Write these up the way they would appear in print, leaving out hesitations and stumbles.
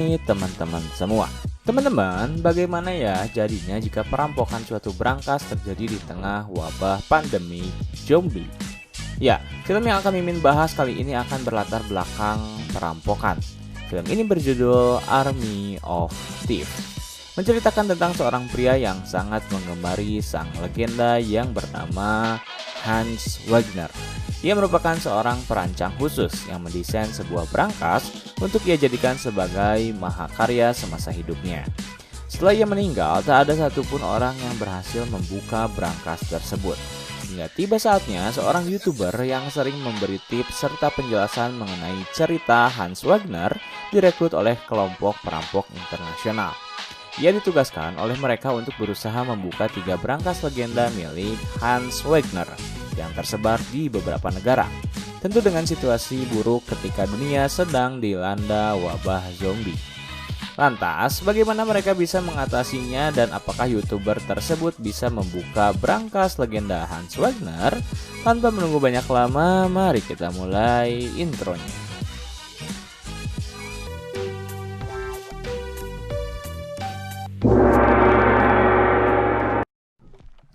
Teman-teman semua. Teman-teman, bagaimana ya jadinya jika perampokan suatu brankas terjadi di tengah wabah pandemi zombie? Ya, film yang akan Mimin bahas kali ini akan berlatar belakang perampokan. Film ini berjudul Army of Thieves, menceritakan tentang seorang pria yang sangat mengemari sang legenda yang bernama Hans Wagner. Ia merupakan seorang perancang khusus yang mendesain sebuah brankas untuk ia jadikan sebagai mahakarya semasa hidupnya. Setelah ia meninggal, tak ada satupun orang yang berhasil membuka brankas tersebut. Hingga tiba saatnya seorang YouTuber yang sering memberi tips serta penjelasan mengenai cerita Hans Wagner direkrut oleh kelompok perampok internasional. Ia ditugaskan oleh mereka untuk berusaha membuka 3 brankas legenda milik Hans Wagner yang tersebar di beberapa negara. Tentu dengan situasi buruk ketika dunia sedang dilanda wabah zombie. Lantas, bagaimana mereka bisa mengatasinya dan apakah YouTuber tersebut bisa membuka brankas legenda Hans Wagner? Tanpa menunggu banyak lama, mari kita mulai intronya.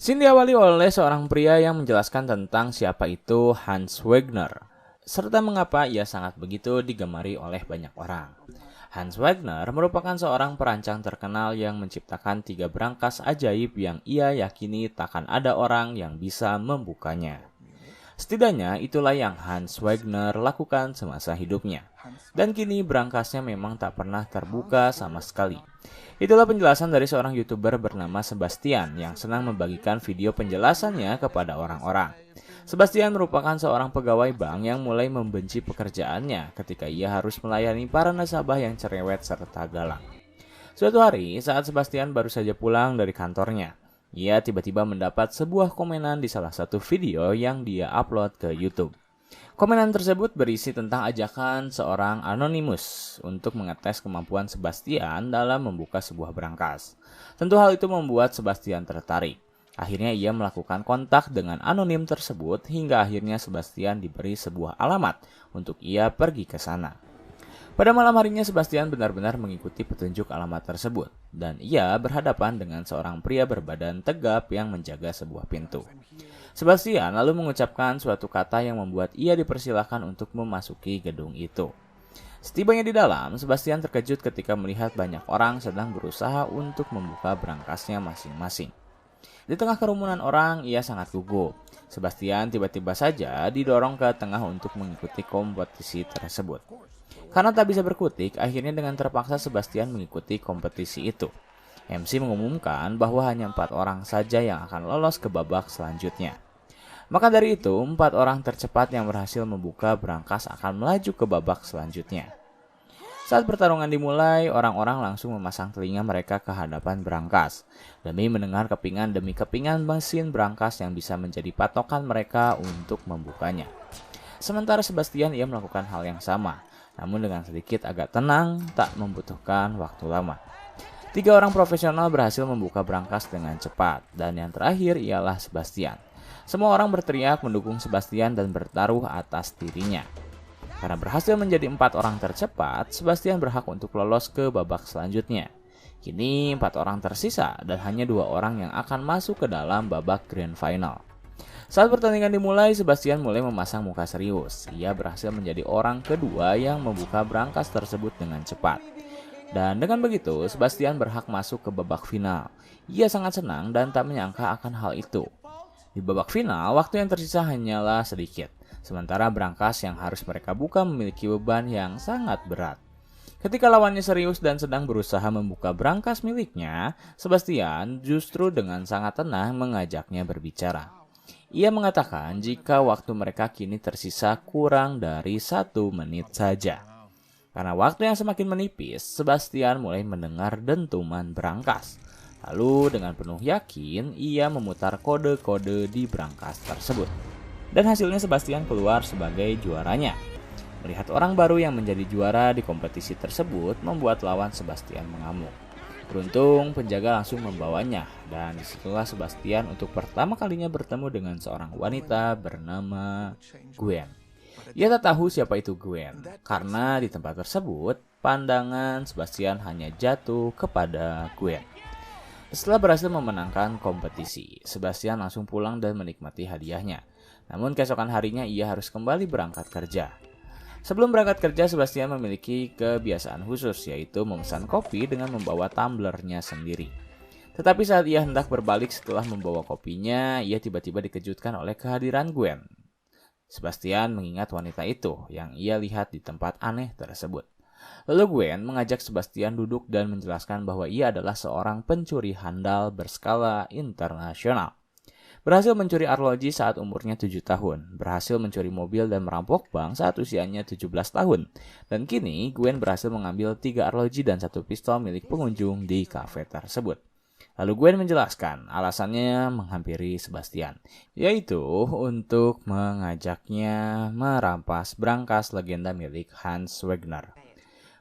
Scene diawali oleh seorang pria yang menjelaskan tentang siapa itu Hans Wagner, serta mengapa ia sangat begitu digemari oleh banyak orang. Hans Wagner merupakan seorang perancang terkenal yang menciptakan 3 brankas ajaib yang ia yakini takkan ada orang yang bisa membukanya. Setidaknya itulah yang Hans Wagner lakukan semasa hidupnya. Dan kini brankasnya memang tak pernah terbuka sama sekali. Itulah penjelasan dari seorang YouTuber bernama Sebastian yang senang membagikan video penjelasannya kepada orang-orang. Sebastian merupakan seorang pegawai bank yang mulai membenci pekerjaannya ketika ia harus melayani para nasabah yang cerewet serta galak. Suatu hari, saat Sebastian baru saja pulang dari kantornya, ia tiba-tiba mendapat sebuah komenan di salah satu video yang dia upload ke YouTube. Komenan tersebut berisi tentang ajakan seorang anonimus untuk mengetes kemampuan Sebastian dalam membuka sebuah brankas. Tentu hal itu membuat Sebastian tertarik. Akhirnya ia melakukan kontak dengan anonim tersebut hingga akhirnya Sebastian diberi sebuah alamat untuk ia pergi ke sana. Pada malam harinya Sebastian benar-benar mengikuti petunjuk alamat tersebut dan ia berhadapan dengan seorang pria berbadan tegap yang menjaga sebuah pintu. Sebastian lalu mengucapkan suatu kata yang membuat ia dipersilahkan untuk memasuki gedung itu. Setibanya di dalam, Sebastian terkejut ketika melihat banyak orang sedang berusaha untuk membuka brankasnya masing-masing. Di tengah kerumunan orang, ia sangat gugup. Sebastian tiba-tiba saja didorong ke tengah untuk mengikuti kompetisi tersebut. Karena tak bisa berkutik, akhirnya dengan terpaksa Sebastian mengikuti kompetisi itu. MC mengumumkan bahwa hanya 4 orang saja yang akan lolos ke babak selanjutnya. Maka dari itu, 4 orang tercepat yang berhasil membuka brankas akan melaju ke babak selanjutnya. Saat pertarungan dimulai, orang-orang langsung memasang telinga mereka ke hadapan brankas demi mendengar kepingan demi kepingan mesin brankas yang bisa menjadi patokan mereka untuk membukanya. Sementara Sebastian ia melakukan hal yang sama, namun dengan sedikit agak tenang, tak membutuhkan waktu lama. 3 orang profesional berhasil membuka brankas dengan cepat, dan yang terakhir ialah Sebastian. Semua orang berteriak mendukung Sebastian dan bertaruh atas dirinya. Karena berhasil menjadi 4 orang tercepat, Sebastian berhak untuk lolos ke babak selanjutnya. Kini 4 orang tersisa dan hanya 2 orang yang akan masuk ke dalam babak grand final. Saat pertandingan dimulai, Sebastian mulai memasang muka serius. Ia berhasil menjadi orang kedua yang membuka brankas tersebut dengan cepat. Dan dengan begitu, Sebastian berhak masuk ke babak final. Ia sangat senang dan tak menyangka akan hal itu. Di babak final, waktu yang tersisa hanyalah sedikit. Sementara brankas yang harus mereka buka memiliki beban yang sangat berat. Ketika lawannya serius dan sedang berusaha membuka brankas miliknya, Sebastian justru dengan sangat tenang mengajaknya berbicara. Ia mengatakan jika waktu mereka kini tersisa kurang dari 1 menit saja. Karena waktu yang semakin menipis, Sebastian mulai mendengar dentuman brankas. Lalu dengan penuh yakin, ia memutar kode-kode di brankas tersebut. Dan hasilnya Sebastian keluar sebagai juaranya. Melihat orang baru yang menjadi juara di kompetisi tersebut membuat lawan Sebastian mengamuk. Beruntung penjaga langsung membawanya dan disitulah Sebastian untuk pertama kalinya bertemu dengan seorang wanita bernama Gwen. Ia tak tahu siapa itu Gwen karena di tempat tersebut pandangan Sebastian hanya jatuh kepada Gwen. Setelah berhasil memenangkan kompetisi, Sebastian langsung pulang dan menikmati hadiahnya. Namun keesokan harinya ia harus kembali berangkat kerja. Sebelum berangkat kerja, Sebastian memiliki kebiasaan khusus, yaitu memesan kopi dengan membawa tumblernya sendiri. Tetapi saat ia hendak berbalik setelah membawa kopinya, ia tiba-tiba dikejutkan oleh kehadiran Gwen. Sebastian mengingat wanita itu yang ia lihat di tempat aneh tersebut. Lalu Gwen mengajak Sebastian duduk dan menjelaskan bahwa ia adalah seorang pencuri handal berskala internasional. Berhasil mencuri arloji saat umurnya 7 tahun, berhasil mencuri mobil dan merampok bank saat usianya 17 tahun. Dan kini Gwen berhasil mengambil 3 arloji dan 1 pistol milik pengunjung di kafe tersebut. Lalu Gwen menjelaskan alasannya menghampiri Sebastian, yaitu untuk mengajaknya merampas brankas legenda milik Hans Wagner.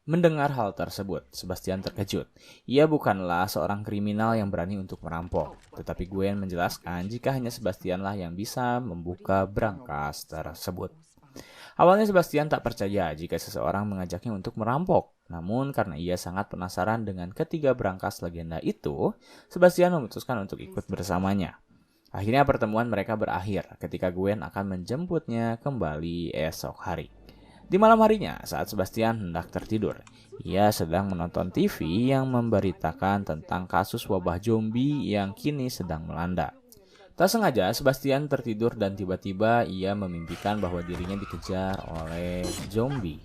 Mendengar hal tersebut, Sebastian terkejut. Ia bukanlah seorang kriminal yang berani untuk merampok, tetapi Gwen menjelaskan jika hanya Sebastianlah yang bisa membuka brankas tersebut. Awalnya Sebastian tak percaya jika seseorang mengajaknya untuk merampok. Namun karena ia sangat penasaran dengan ketiga brankas legenda itu, Sebastian memutuskan untuk ikut bersamanya. Akhirnya pertemuan mereka berakhir ketika Gwen akan menjemputnya kembali esok hari. Di malam harinya, saat Sebastian hendak tertidur, ia sedang menonton TV yang memberitakan tentang kasus wabah zombie yang kini sedang melanda. Tak sengaja, Sebastian tertidur dan tiba-tiba ia memimpikan bahwa dirinya dikejar oleh zombie.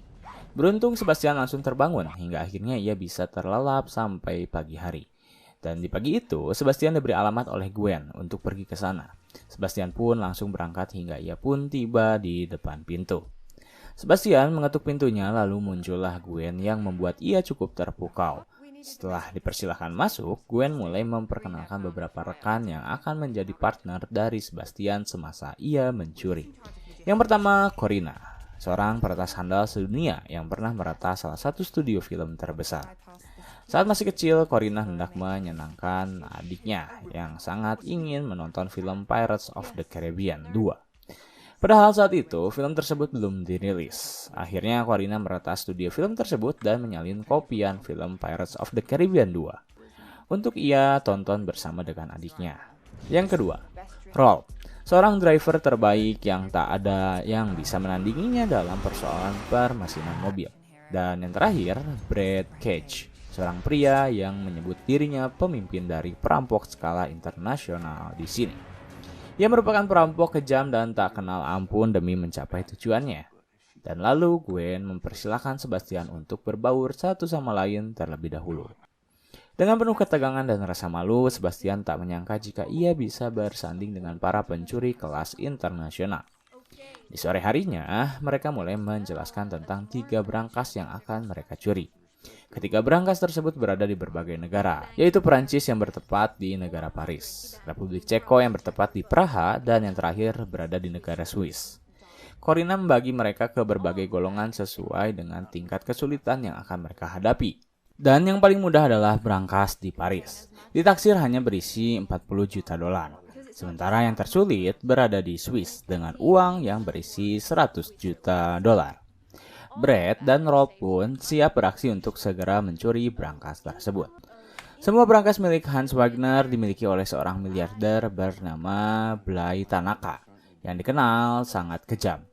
Beruntung Sebastian langsung terbangun hingga akhirnya ia bisa terlelap sampai pagi hari. Dan di pagi itu, Sebastian diberi alamat oleh Gwen untuk pergi ke sana. Sebastian pun langsung berangkat hingga ia pun tiba di depan pintu. Sebastian mengetuk pintunya lalu muncullah Gwen yang membuat ia cukup terpukau. Setelah dipersilahkan masuk, Gwen mulai memperkenalkan beberapa rekan yang akan menjadi partner dari Sebastian semasa ia mencuri. Yang pertama, Corina, seorang peretas handal sedunia yang pernah meretas salah satu studio film terbesar. Saat masih kecil, Corina hendak menyenangkan adiknya yang sangat ingin menonton film Pirates of the Caribbean 2. Padahal saat itu, film tersebut belum dirilis. Akhirnya Corina meretas studio film tersebut dan menyalin kopian film Pirates of the Caribbean 2 untuk ia tonton bersama dengan adiknya. Yang kedua, Rolf, seorang driver terbaik yang tak ada yang bisa menandinginya dalam persoalan permesinan mobil. Dan yang terakhir, Brad Cage, seorang pria yang menyebut dirinya pemimpin dari perampok skala internasional di sini. Ia merupakan perampok kejam dan tak kenal ampun demi mencapai tujuannya. Dan lalu Gwen mempersilahkan Sebastian untuk berbaur satu sama lain terlebih dahulu. Dengan penuh ketegangan dan rasa malu, Sebastian tak menyangka jika ia bisa bersanding dengan para pencuri kelas internasional. Di sore harinya, mereka mulai menjelaskan tentang 3 brankas yang akan mereka curi. Ketiga brankas tersebut berada di berbagai negara, yaitu Perancis yang bertempat di negara Paris, Republik Ceko yang bertempat di Praha, dan yang terakhir berada di negara Swiss. Corina membagi mereka ke berbagai golongan sesuai dengan tingkat kesulitan yang akan mereka hadapi. Dan yang paling mudah adalah brankas di Paris. Ditaksir hanya berisi 40 juta dolar. Sementara yang tersulit berada di Swiss dengan uang yang berisi 100 juta dolar. Brad dan Rolf pun siap beraksi untuk segera mencuri brankas tersebut. Semua brankas milik Hans Wagner dimiliki oleh seorang miliarder bernama Blai Tanaka yang dikenal sangat kejam.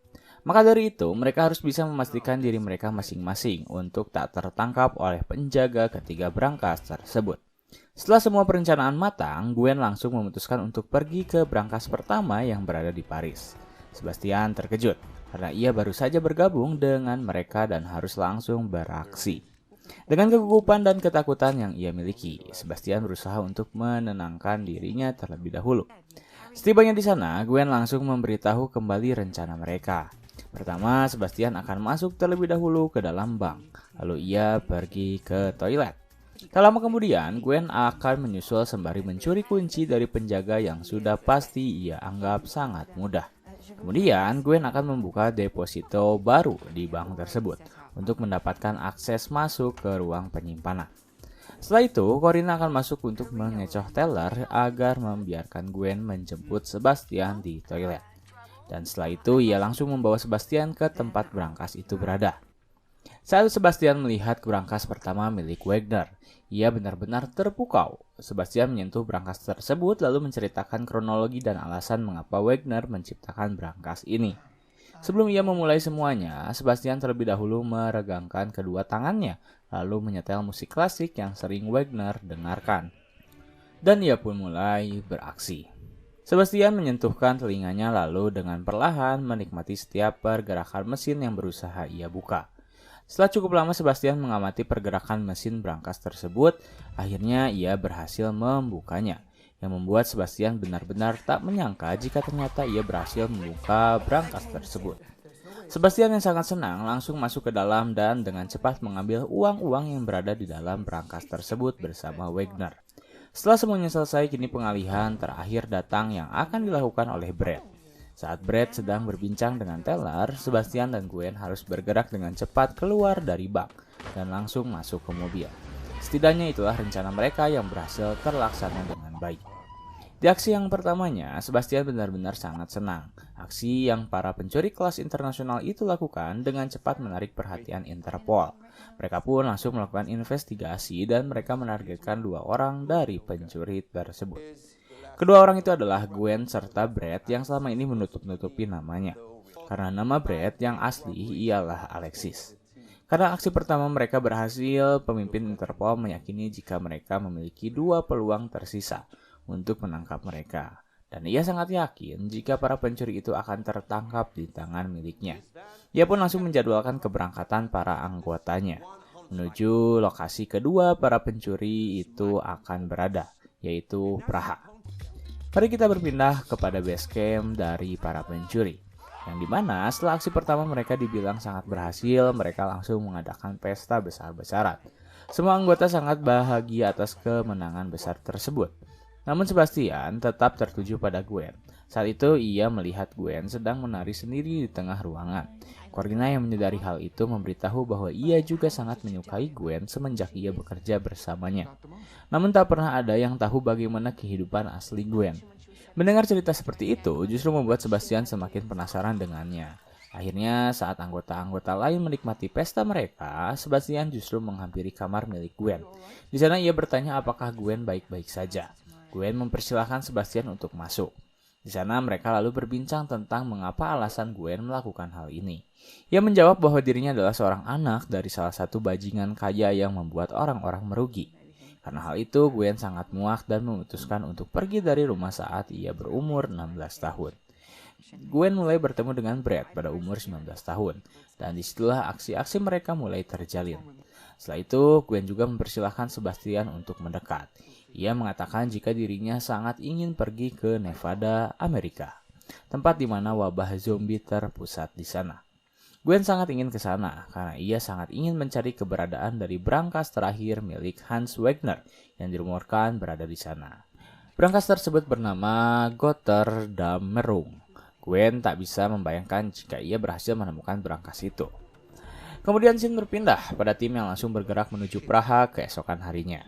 Maka dari itu, mereka harus bisa memastikan diri mereka masing-masing untuk tak tertangkap oleh penjaga ketiga brankas tersebut. Setelah semua perencanaan matang, Gwen langsung memutuskan untuk pergi ke brankas pertama yang berada di Paris. Sebastian terkejut karena ia baru saja bergabung dengan mereka dan harus langsung beraksi. Dengan kegugupan dan ketakutan yang ia miliki, Sebastian berusaha untuk menenangkan dirinya terlebih dahulu. Setibanya di sana, Gwen langsung memberitahu kembali rencana mereka. Pertama, Sebastian akan masuk terlebih dahulu ke dalam bank, lalu ia pergi ke toilet. Tak lama kemudian, Gwen akan menyusul sembari mencuri kunci dari penjaga yang sudah pasti ia anggap sangat mudah. Kemudian, Gwen akan membuka deposito baru di bank tersebut untuk mendapatkan akses masuk ke ruang penyimpanan. Setelah itu, Corina akan masuk untuk mengecoh teller agar membiarkan Gwen menjemput Sebastian di toilet. Dan setelah itu, ia langsung membawa Sebastian ke tempat brankas itu berada. Saat Sebastian melihat berangkas pertama milik Wagner, ia benar-benar terpukau. Sebastian menyentuh berangkas tersebut lalu menceritakan kronologi dan alasan mengapa Wagner menciptakan berangkas ini. Sebelum ia memulai semuanya, Sebastian terlebih dahulu meregangkan kedua tangannya, lalu menyetel musik klasik yang sering Wagner dengarkan. Dan ia pun mulai beraksi. Sebastian menyentuhkan telinganya lalu dengan perlahan menikmati setiap pergerakan mesin yang berusaha ia buka. Setelah cukup lama Sebastian mengamati pergerakan mesin berangkas tersebut, akhirnya ia berhasil membukanya, yang membuat Sebastian benar-benar tak menyangka jika ternyata ia berhasil membuka berangkas tersebut. Sebastian yang sangat senang langsung masuk ke dalam dan dengan cepat mengambil uang-uang yang berada di dalam berangkas tersebut bersama Wagner. Setelah semuanya selesai, kini pengalihan terakhir datang yang akan dilakukan oleh Brad. Saat Brad sedang berbincang dengan teller, Sebastian dan Gwen harus bergerak dengan cepat keluar dari bank dan langsung masuk ke mobil. Setidaknya itulah rencana mereka yang berhasil terlaksana dengan baik. Di aksi yang pertamanya, Sebastian benar-benar sangat senang. Aksi yang para pencuri kelas internasional itu lakukan dengan cepat menarik perhatian Interpol. Mereka pun langsung melakukan investigasi dan mereka menargetkan 2 orang dari pencuri tersebut. Kedua orang itu adalah Gwen serta Brad yang selama ini menutup-nutupi namanya. Karena nama Brad yang asli ialah Alexis. Karena aksi pertama mereka berhasil, pemimpin Interpol meyakini jika mereka memiliki 2 peluang tersisa untuk menangkap mereka. Dan ia sangat yakin jika para pencuri itu akan tertangkap di tangan miliknya. Ia pun langsung menjadwalkan keberangkatan para anggotanya menuju lokasi kedua para pencuri itu akan berada, yaitu Praha. Mari kita berpindah kepada base camp dari para pencuri, yang dimana setelah aksi pertama mereka dibilang sangat berhasil, mereka langsung mengadakan pesta besar-besaran. Semua anggota sangat bahagia atas kemenangan besar tersebut. Namun Sebastian tetap tertuju pada Gwen. Saat itu ia melihat Gwen sedang menari sendiri di tengah ruangan. Corina yang menyadari hal itu memberitahu bahwa ia juga sangat menyukai Gwen semenjak ia bekerja bersamanya. Namun tak pernah ada yang tahu bagaimana kehidupan asli Gwen. Mendengar cerita seperti itu justru membuat Sebastian semakin penasaran dengannya. Akhirnya saat anggota-anggota lain menikmati pesta mereka, Sebastian justru menghampiri kamar milik Gwen. Di sana ia bertanya apakah Gwen baik-baik saja. Gwen mempersilahkan Sebastian untuk masuk. Di sana mereka lalu berbincang tentang mengapa alasan Gwen melakukan hal ini. Ia menjawab bahwa dirinya adalah seorang anak dari salah satu bajingan kaya yang membuat orang-orang merugi. Karena hal itu, Gwen sangat muak dan memutuskan untuk pergi dari rumah saat ia berumur 16 tahun. Gwen mulai bertemu dengan Brad pada umur 19 tahun, dan disitulah aksi-aksi mereka mulai terjalin. Setelah itu, Gwen juga mempersilahkan Sebastian untuk mendekat. Ia mengatakan jika dirinya sangat ingin pergi ke Nevada, Amerika, tempat di mana wabah zombie terpusat di sana. Gwen sangat ingin ke sana karena ia sangat ingin mencari keberadaan dari berangkas terakhir milik Hans Wagner yang dirumorkan berada di sana. Berangkas tersebut bernama Gotterdammerung. Gwen tak bisa membayangkan jika ia berhasil menemukan berangkas itu. Kemudian scene berpindah pada tim yang langsung bergerak menuju Praha keesokan harinya.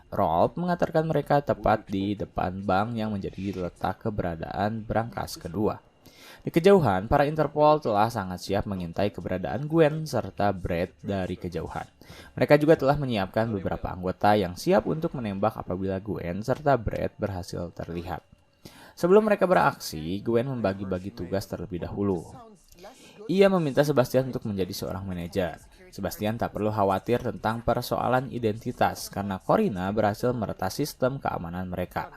Rolf mengantarkan mereka tepat di depan bank yang menjadi letak keberadaan berangkas kedua. Di kejauhan, para Interpol telah sangat siap mengintai keberadaan Gwen serta Brad dari kejauhan. Mereka juga telah menyiapkan beberapa anggota yang siap untuk menembak apabila Gwen serta Brad berhasil terlihat. Sebelum mereka beraksi, Gwen membagi-bagi tugas terlebih dahulu. Ia meminta Sebastian untuk menjadi seorang manajer. Sebastian tak perlu khawatir tentang persoalan identitas karena Corina berhasil meretas sistem keamanan mereka.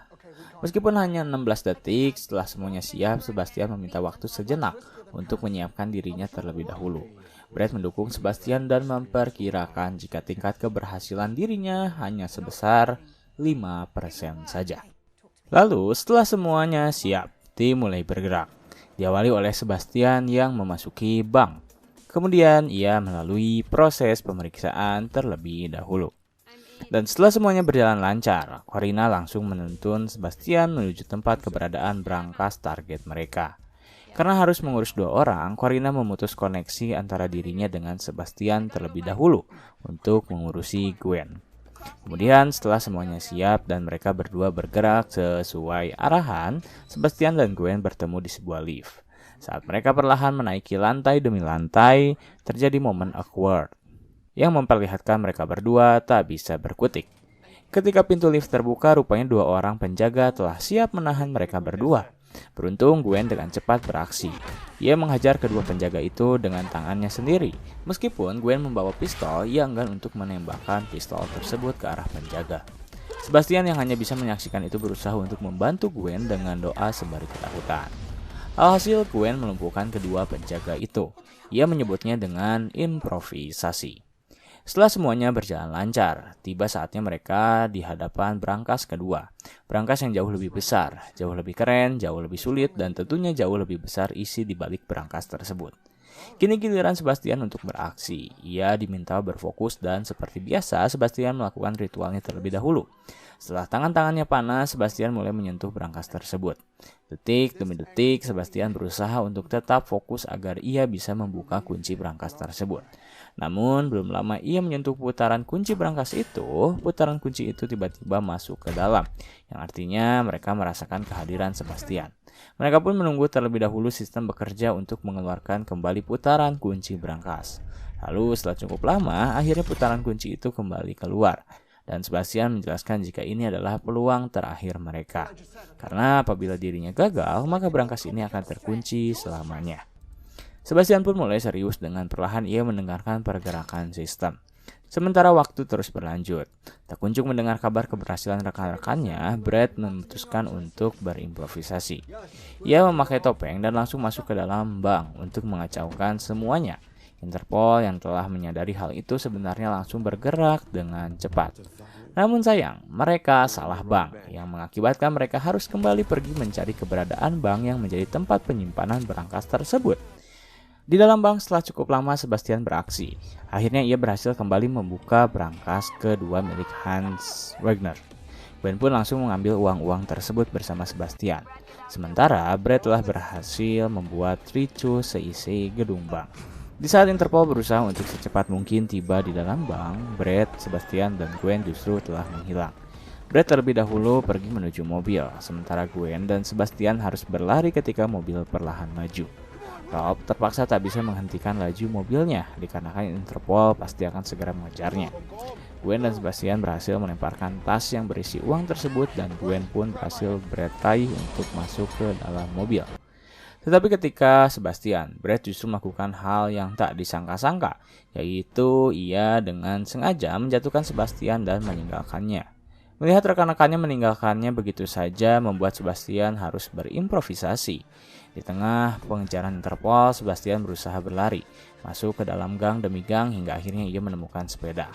Meskipun hanya 16 detik setelah semuanya siap, Sebastian meminta waktu sejenak untuk menyiapkan dirinya terlebih dahulu. Brad mendukung Sebastian dan memperkirakan jika tingkat keberhasilan dirinya hanya sebesar 5% saja. Lalu setelah semuanya siap, tim mulai bergerak. Diawali oleh Sebastian yang memasuki bank. Kemudian ia melalui proses pemeriksaan terlebih dahulu. Dan setelah semuanya berjalan lancar, Corina langsung menuntun Sebastian menuju tempat keberadaan berangkas target mereka. Karena harus mengurus 2 orang, Corina memutus koneksi antara dirinya dengan Sebastian terlebih dahulu untuk mengurusi Gwen. Kemudian setelah semuanya siap dan mereka berdua bergerak sesuai arahan, Sebastian dan Gwen bertemu di sebuah lift. Saat mereka perlahan menaiki lantai demi lantai, terjadi momen awkward. yang memperlihatkan mereka berdua tak bisa berkutik. Ketika pintu lift terbuka, rupanya dua orang penjaga telah siap menahan mereka berdua. Beruntung Gwen dengan cepat beraksi. Ia menghajar kedua penjaga itu dengan tangannya sendiri. Meskipun Gwen membawa pistol, ia enggan untuk menembakkan pistol tersebut ke arah penjaga. Sebastian yang hanya bisa menyaksikan itu berusaha untuk membantu Gwen dengan doa sembari ketakutan. Alhasil Gwen melumpuhkan kedua penjaga itu. Ia menyebutnya dengan improvisasi. Setelah semuanya berjalan lancar, tiba saatnya mereka di hadapan brankas kedua. Brankas yang jauh lebih besar, jauh lebih keren, jauh lebih sulit, dan tentunya jauh lebih besar isi di balik brankas tersebut. Kini giliran Sebastian untuk beraksi. Ia diminta berfokus dan seperti biasa Sebastian melakukan ritualnya terlebih dahulu. Setelah tangan-tangannya panas, Sebastian mulai menyentuh brankas tersebut. Detik demi detik, Sebastian berusaha untuk tetap fokus agar ia bisa membuka kunci brankas tersebut. Namun, belum lama ia menyentuh putaran kunci brankas itu, putaran kunci itu tiba-tiba masuk ke dalam, yang artinya mereka merasakan kehadiran Sebastian. Mereka pun menunggu terlebih dahulu sistem bekerja untuk mengeluarkan kembali putaran kunci brankas. Lalu setelah cukup lama, akhirnya putaran kunci itu kembali keluar. Dan Sebastian menjelaskan jika ini adalah peluang terakhir mereka. Karena apabila dirinya gagal, maka brankas ini akan terkunci selamanya. Sebastian pun mulai serius dengan perlahan ia mendengarkan pergerakan sistem. Sementara waktu terus berlanjut. Tak kunjung mendengar kabar keberhasilan rekan-rekannya, Brad memutuskan untuk berimprovisasi. Ia memakai topeng dan langsung masuk ke dalam bank untuk mengacaukan semuanya. Interpol yang telah menyadari hal itu sebenarnya langsung bergerak dengan cepat. Namun sayang, mereka salah bank yang mengakibatkan mereka harus kembali pergi mencari keberadaan bank yang menjadi tempat penyimpanan brankas tersebut. Di dalam bank setelah cukup lama Sebastian beraksi. Akhirnya ia berhasil kembali membuka brankas kedua milik Hans Wegner. Gwen pun langsung mengambil uang-uang tersebut bersama Sebastian. Sementara Brad telah berhasil membuat ricu seisi gedung bank. Di saat Interpol berusaha untuk secepat mungkin tiba di dalam bank, Brad, Sebastian, dan Gwen justru telah menghilang. Brad terlebih dahulu pergi menuju mobil, sementara Gwen dan Sebastian harus berlari ketika mobil perlahan maju. Rob terpaksa tak bisa menghentikan laju mobilnya dikarenakan Interpol pasti akan segera mengejarnya. Gwen dan Sebastian berhasil melemparkan tas yang berisi uang tersebut dan Gwen pun berhasil Brad raih untuk masuk ke dalam mobil. Tetapi ketika Sebastian, Brad justru melakukan hal yang tak disangka-sangka, yaitu ia dengan sengaja menjatuhkan Sebastian dan meninggalkannya. Melihat rekan-rekannya meninggalkannya begitu saja membuat Sebastian harus berimprovisasi. Di tengah pengejaran Interpol, Sebastian berusaha berlari, masuk ke dalam gang demi gang hingga akhirnya ia menemukan sepeda.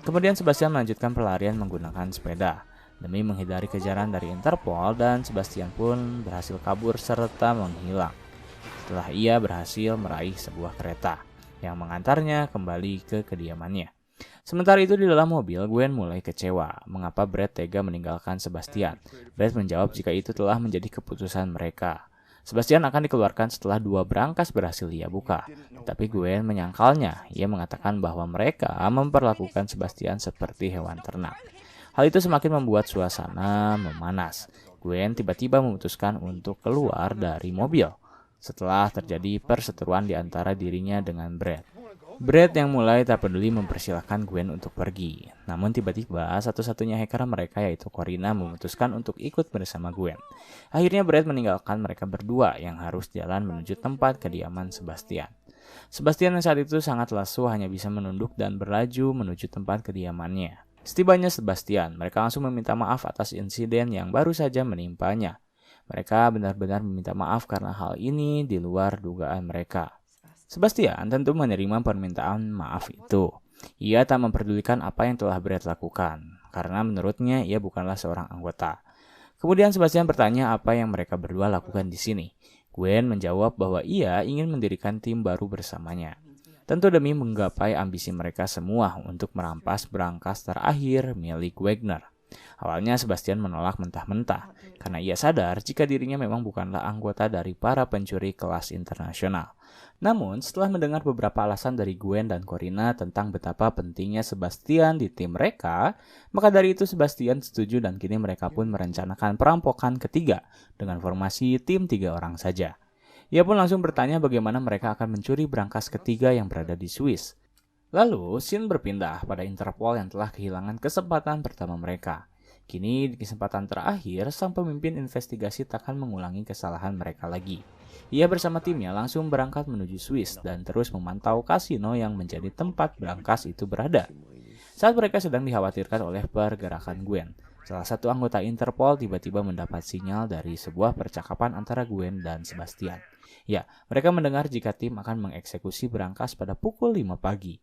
Kemudian Sebastian melanjutkan pelarian menggunakan sepeda. Demi menghindari kejaran dari Interpol dan Sebastian pun berhasil kabur serta menghilang. Setelah ia berhasil meraih sebuah kereta yang mengantarnya kembali ke kediamannya. Sementara itu di dalam mobil, Gwen mulai kecewa mengapa Brad tega meninggalkan Sebastian. Brad menjawab jika itu telah menjadi keputusan mereka. Sebastian akan dikeluarkan setelah dua brankas berhasil ia buka. Tapi Gwen menyangkalnya. Ia mengatakan bahwa mereka memperlakukan Sebastian seperti hewan ternak. Hal itu semakin membuat suasana memanas. Gwen tiba-tiba memutuskan untuk keluar dari mobil setelah terjadi perseteruan di antara dirinya dengan Brad. Brad yang mulai tak peduli mempersilahkan Gwen untuk pergi. Namun tiba-tiba satu-satunya hacker mereka yaitu Corina memutuskan untuk ikut bersama Gwen. Akhirnya Brad meninggalkan mereka berdua yang harus jalan menuju tempat kediaman Sebastian. Sebastian yang saat itu sangat lesu hanya bisa menunduk dan berlaju menuju tempat kediamannya. Setibanya Sebastian, mereka langsung meminta maaf atas insiden yang baru saja menimpanya. Mereka benar-benar meminta maaf karena hal ini di luar dugaan mereka. Sebastian tentu menerima permintaan maaf itu. Ia tak memperdulikan apa yang telah Brad lakukan, karena menurutnya ia bukanlah seorang anggota. Kemudian Sebastian bertanya apa yang mereka berdua lakukan di sini. Gwen menjawab bahwa ia ingin mendirikan tim baru bersamanya. Tentu demi menggapai ambisi mereka semua untuk merampas brankas terakhir milik Wegner. Awalnya Sebastian menolak mentah-mentah, karena ia sadar jika dirinya memang bukanlah anggota dari para pencuri kelas internasional. Namun, setelah mendengar beberapa alasan dari Gwen dan Corina tentang betapa pentingnya Sebastian di tim mereka, maka dari itu Sebastian setuju dan kini mereka pun merencanakan perampokan ketiga dengan formasi tim 3 orang saja. Ia pun langsung bertanya bagaimana mereka akan mencuri brankas ketiga yang berada di Swiss. Lalu, scene berpindah pada Interpol yang telah kehilangan kesempatan pertama mereka. Kini, di kesempatan terakhir, sang pemimpin investigasi takkan mengulangi kesalahan mereka lagi. Ia bersama timnya langsung berangkat menuju Swiss dan terus memantau kasino yang menjadi tempat brankas itu berada. Saat mereka sedang dikhawatirkan oleh pergerakan Gwen, salah satu anggota Interpol tiba-tiba mendapat sinyal dari sebuah percakapan antara Gwen dan Sebastian. Ya, mereka mendengar jika tim akan mengeksekusi brankas pada pukul 5 pagi.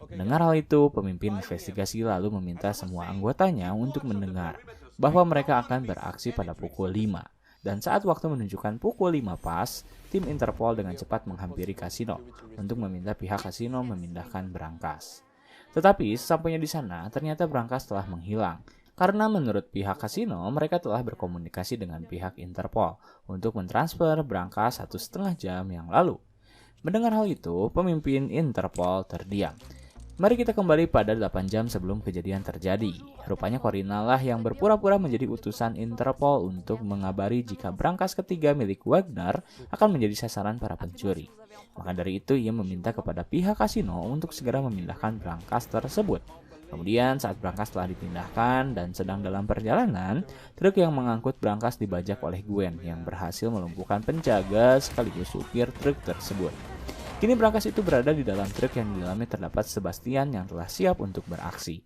Mendengar hal itu, pemimpin investigasi lalu meminta semua anggotanya untuk mendengar bahwa mereka akan beraksi pada pukul 5. Dan saat waktu menunjukkan pukul 5 pas, tim Interpol dengan cepat menghampiri kasino untuk meminta pihak kasino memindahkan brankas. Tetapi sesampainya di sana, ternyata brankas telah menghilang. Karena menurut pihak kasino, mereka telah berkomunikasi dengan pihak Interpol untuk mentransfer brankas 1,5 jam yang lalu. Mendengar hal itu, pemimpin Interpol terdiam. Mari kita kembali pada 8 jam sebelum kejadian terjadi. Rupanya Corina lah yang berpura-pura menjadi utusan Interpol untuk mengabari jika brankas ketiga milik Wagner akan menjadi sasaran para pencuri. Maka dari itu ia meminta kepada pihak kasino untuk segera memindahkan brankas tersebut. Kemudian saat brankas telah dipindahkan dan sedang dalam perjalanan, truk yang mengangkut brankas dibajak oleh Gwen yang berhasil melumpuhkan penjaga sekaligus supir truk tersebut. Kini brankas itu berada di dalam truk yang di dalamnya terdapat Sebastian yang telah siap untuk beraksi.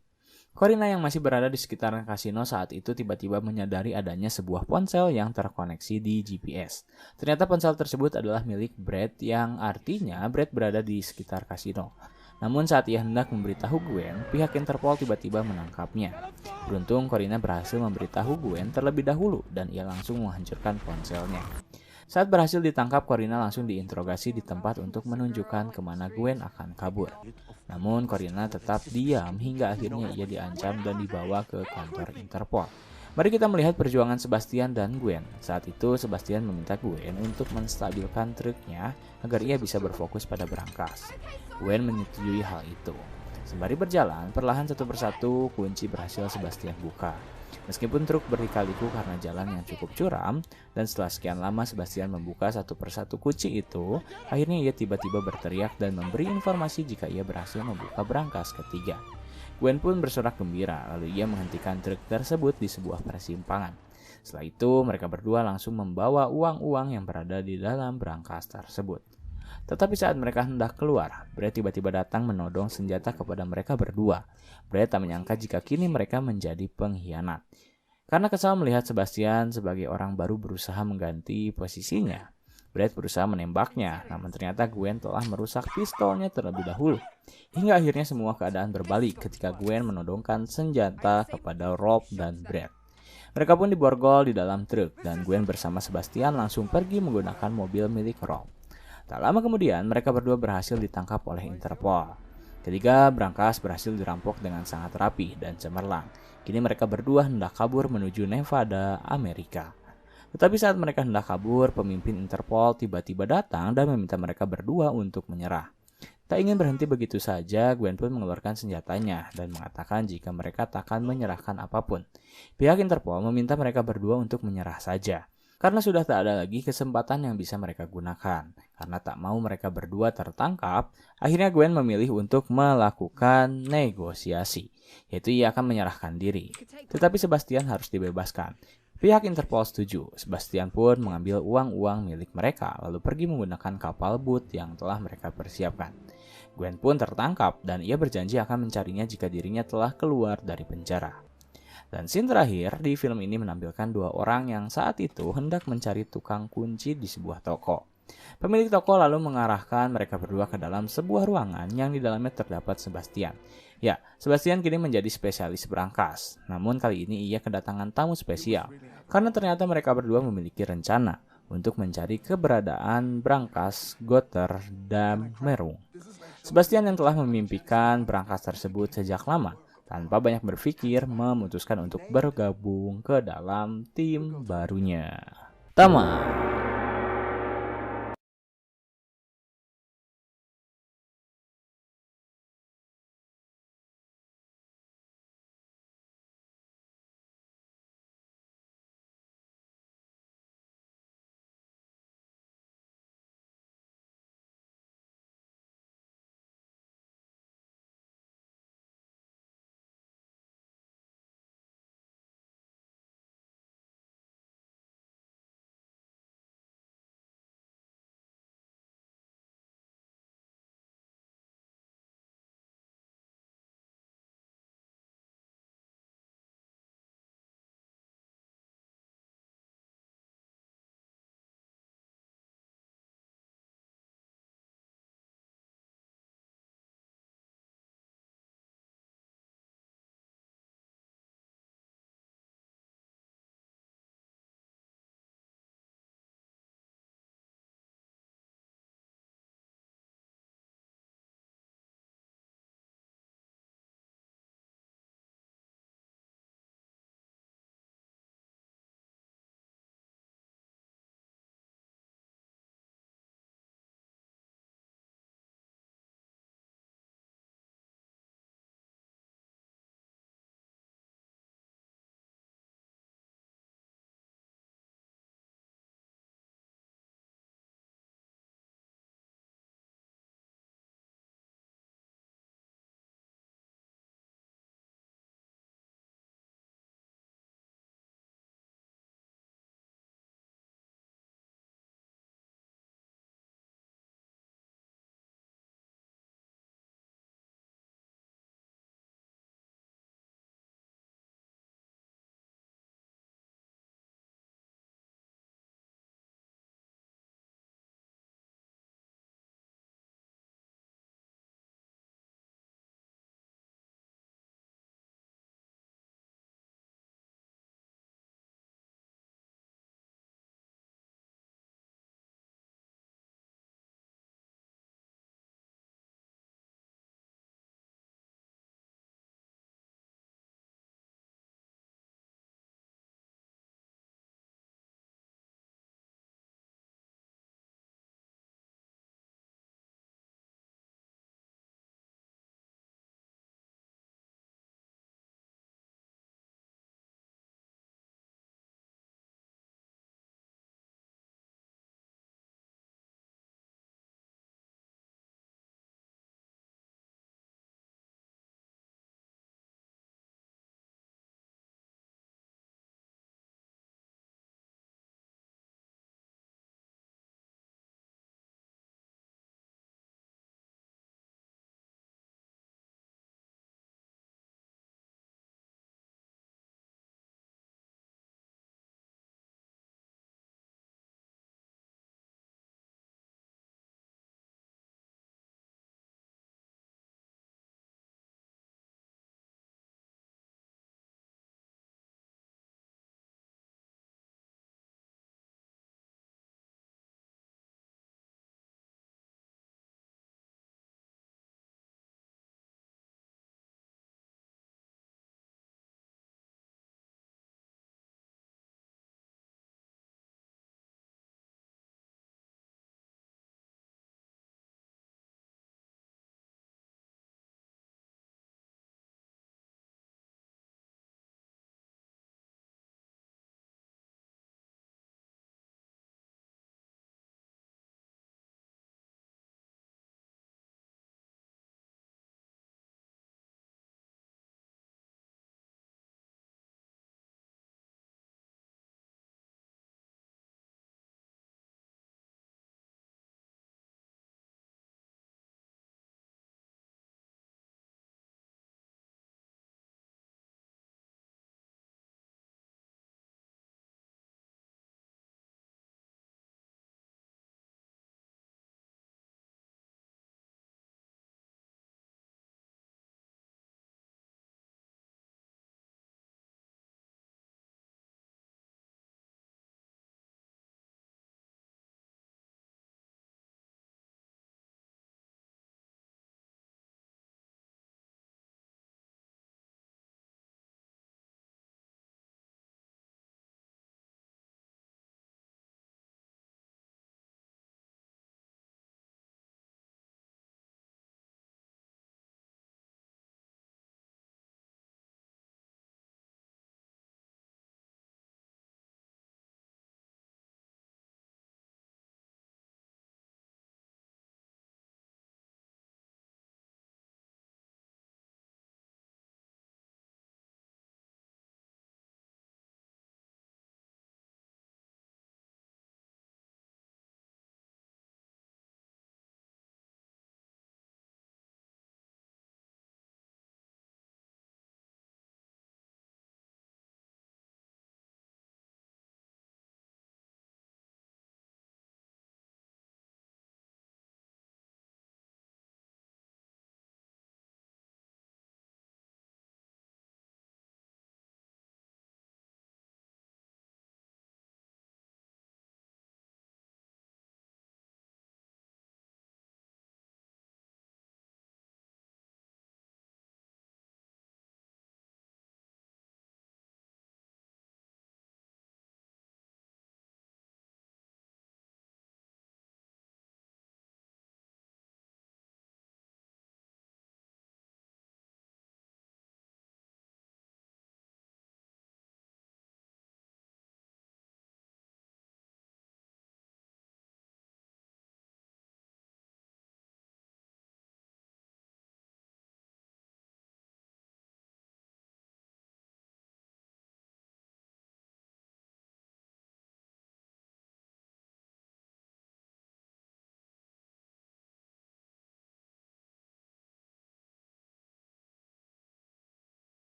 Corina yang masih berada di sekitaran kasino saat itu tiba-tiba menyadari adanya sebuah ponsel yang terkoneksi di GPS. Ternyata ponsel tersebut adalah milik Brad yang artinya Brad berada di sekitar kasino. Namun saat ia hendak memberitahu Gwen, pihak Interpol tiba-tiba menangkapnya. Beruntung Corina berhasil memberitahu Gwen terlebih dahulu dan ia langsung menghancurkan ponselnya. Saat berhasil ditangkap, Corina langsung diinterogasi di tempat untuk menunjukkan kemana Gwen akan kabur. Namun Corina tetap diam hingga akhirnya ia diancam dan dibawa ke kantor Interpol. Mari kita melihat perjuangan Sebastian dan Gwen. Saat itu Sebastian meminta Gwen untuk menstabilkan truknya agar ia bisa berfokus pada brankas. Gwen menyetujui hal itu. Sembari berjalan, perlahan satu persatu kunci berhasil Sebastian buka. Meskipun truk berliku-liku karena jalan yang cukup curam, dan setelah sekian lama Sebastian membuka satu persatu kunci itu, akhirnya ia tiba-tiba berteriak dan memberi informasi jika ia berhasil membuka brankas ketiga. Gwen pun bersorak gembira, lalu ia menghentikan truk tersebut di sebuah persimpangan. Setelah itu, mereka berdua langsung membawa uang-uang yang berada di dalam brankas tersebut. Tetapi saat mereka hendak keluar, Brad tiba-tiba datang menodong senjata kepada mereka berdua. Brad tak menyangka jika kini mereka menjadi pengkhianat. Karena kesal melihat Sebastian sebagai orang baru berusaha mengganti posisinya, Brad berusaha menembaknya, namun ternyata Gwen telah merusak pistolnya terlebih dahulu. Hingga akhirnya semua keadaan berbalik ketika Gwen menodongkan senjata kepada Rob dan Brad. Mereka pun diborgol di dalam truk dan Gwen bersama Sebastian langsung pergi menggunakan mobil milik Rob. Tak lama kemudian, mereka berdua berhasil ditangkap oleh Interpol. Ketiga brankas berhasil dirampok dengan sangat rapi dan cemerlang. Kini mereka berdua hendak kabur menuju Nevada, Amerika. Tetapi saat mereka hendak kabur, pemimpin Interpol tiba-tiba datang dan meminta mereka berdua untuk menyerah. Tak ingin berhenti begitu saja, Gwen pun mengeluarkan senjatanya dan mengatakan jika mereka takkan menyerahkan apapun. Pihak Interpol meminta mereka berdua untuk menyerah saja. Karena sudah tak ada lagi kesempatan yang bisa mereka gunakan. Karena tak mau mereka berdua tertangkap, akhirnya Gwen memilih untuk melakukan negosiasi, yaitu ia akan menyerahkan diri. Tetapi Sebastian harus dibebaskan. Pihak Interpol setuju. Sebastian pun mengambil uang-uang milik mereka, lalu pergi menggunakan kapal boot yang telah mereka persiapkan. Gwen pun tertangkap dan ia berjanji akan mencarinya jika dirinya telah keluar dari penjara. Dan scene terakhir di film ini menampilkan dua orang yang saat itu hendak mencari tukang kunci di sebuah toko. Pemilik toko lalu mengarahkan mereka berdua ke dalam sebuah ruangan yang di dalamnya terdapat Sebastian. Ya, Sebastian kini menjadi spesialis brankas. Namun kali ini ia kedatangan tamu spesial, karena ternyata mereka berdua memiliki rencana untuk mencari keberadaan brankas Gotterdam-Merung. Sebastian yang telah memimpikan brankas tersebut sejak lama, tanpa banyak berpikir memutuskan untuk bergabung ke dalam tim barunya. Tamat.